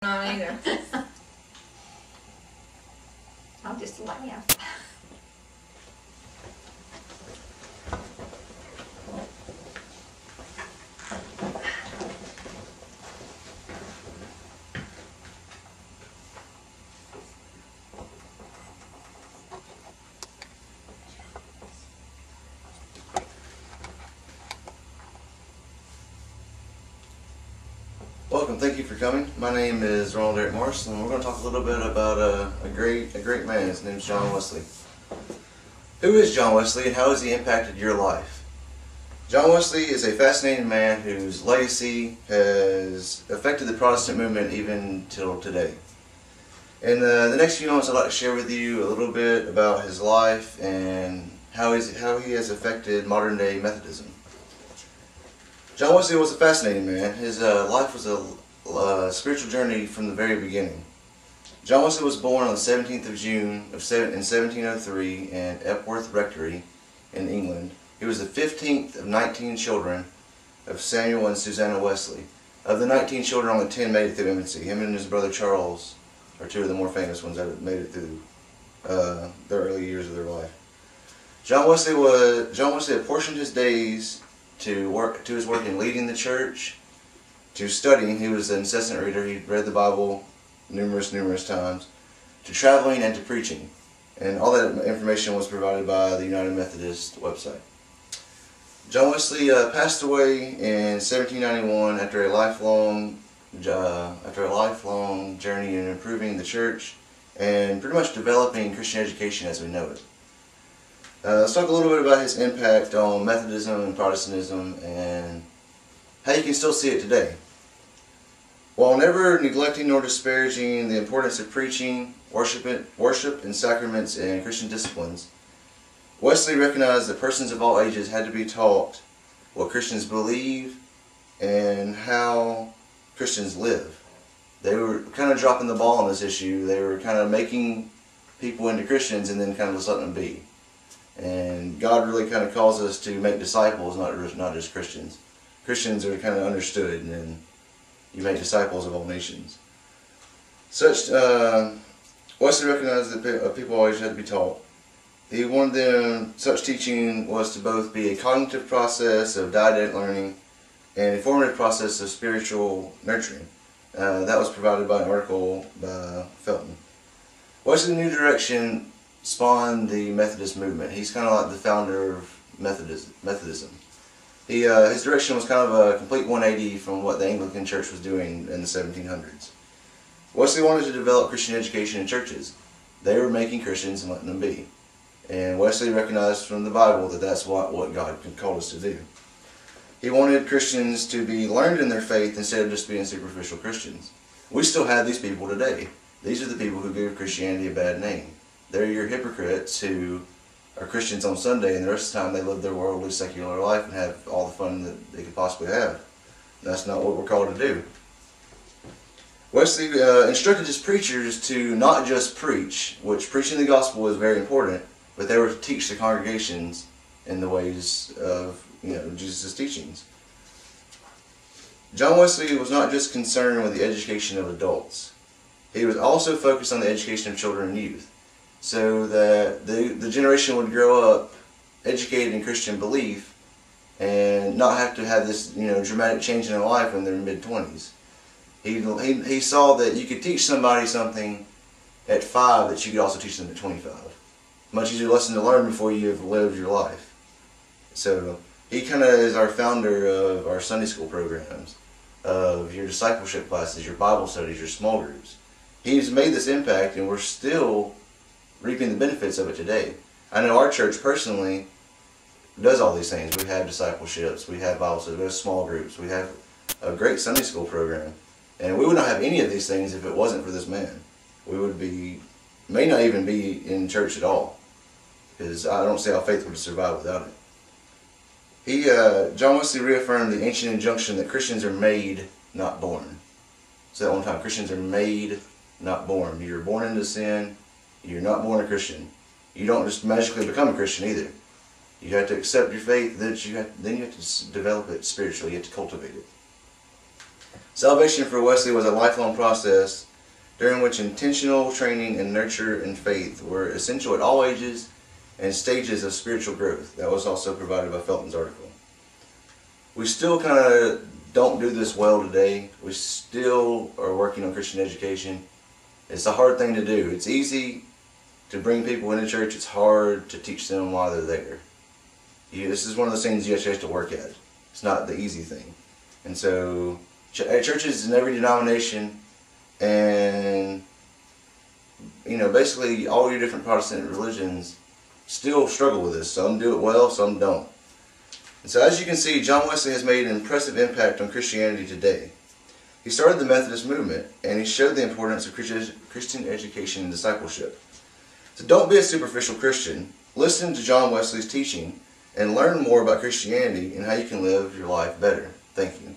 Not either. I'll just laugh. Welcome, thank you for coming. My name is Ronald Eric Morris, and we're going to talk a little bit about a great man. His name is John Wesley. Who is John Wesley, and how has he impacted your life? John Wesley is a fascinating man whose legacy has affected the Protestant movement even till today. In the next few moments, I'd like to share with you a little bit about his life and how he has affected modern-day Methodism. John Wesley was a fascinating man. His life was a spiritual journey from the very beginning. John Wesley was born on the 17th of June in 1703 in Epworth Rectory in England. He was the 15th of 19 children of Samuel and Susanna Wesley. Of the 19 children, only 10 made it through infancy. Him and his brother Charles are two of the more famous ones that made it through their early years of their life. John Wesley apportioned his days to his work in leading the church, to studying. He was an incessant reader. He read the Bible numerous times, to traveling and to preaching. And all that information was provided by the United Methodist website. John Wesley passed away in 1791 after a lifelong journey in improving the church and pretty much developing Christian education as we know it. Let's talk a little bit about his impact on Methodism and Protestantism and how you can still see it today. While never neglecting nor disparaging the importance of preaching, worship and sacraments and Christian disciplines, Wesley recognized that persons of all ages had to be taught what Christians believe and how Christians live. They were kind of dropping the ball on this issue. They were kind of making people into Christians and then kind of just letting them be. And God really kind of calls us to make disciples, not just Christians. Christians are kind of understood, and then you make disciples of all nations. Wesley recognized that people always had to be taught. He wanted them, such teaching was to both be a cognitive process of didactic learning and a formative process of spiritual nurturing. That was provided by an article by Felton. Wesley's new direction spawned the Methodist movement. He's kind of like the founder of Methodism. His direction was kind of a complete 180 from what the Anglican Church was doing in the 1700s. Wesley wanted to develop Christian education in churches. They were making Christians and letting them be. And Wesley recognized from the Bible that that's what God called us to do. He wanted Christians to be learned in their faith instead of just being superficial Christians. We still have these people today. These are the people who give Christianity a bad name. They're your hypocrites who are Christians on Sunday, and the rest of the time they live their worldly, secular life and have all the fun that they could possibly have. That's not what we're called to do. Wesley instructed his preachers to not just preach, which preaching the gospel is very important, but they were to teach the congregations in the ways of Jesus' teachings. John Wesley was not just concerned with the education of adults. He was also focused on the education of children and youth, so that the generation would grow up educated in Christian belief and not have to have this dramatic change in their life when they're mid-20s. He saw that you could teach somebody something at 5 that you could also teach them at 25. Much easier lesson to learn before you have lived your life. So he kind of is our founder of our Sunday school programs, of your discipleship classes, your Bible studies, your small groups. He's made this impact, and we're still reaping the benefits of it today. I know our church personally does all these things. We have discipleships, we have Bible studies, we have small groups, we have a great Sunday school program. And we would not have any of these things if it wasn't for this man. We would may not even be in church at all, because I don't see how faith would survive without it. John Wesley reaffirmed the ancient injunction that Christians are made, not born. So that one time, Christians are made, not born. You're born into sin. You're not born a Christian. You don't just magically become a Christian either. You have to accept your faith, then you have to develop it spiritually. You have to cultivate it. Salvation for Wesley was a lifelong process during which intentional training and nurture and faith were essential at all ages and stages of spiritual growth. That was also provided by Felton's article. We still kind of don't do this well today. We still are working on Christian education. It's a hard thing to do. It's easy to bring people into church. It's hard to teach them why they're there. This is one of those things you actually have to work at. It's not the easy thing. And so churches in every denomination and basically all your different Protestant religions still struggle with this. Some do it well, some don't. And so as you can see, John Wesley has made an impressive impact on Christianity today. He started the Methodist movement, and he showed the importance of Christian education and discipleship. So don't be a superficial Christian. Listen to John Wesley's teaching and learn more about Christianity and how you can live your life better. Thank you.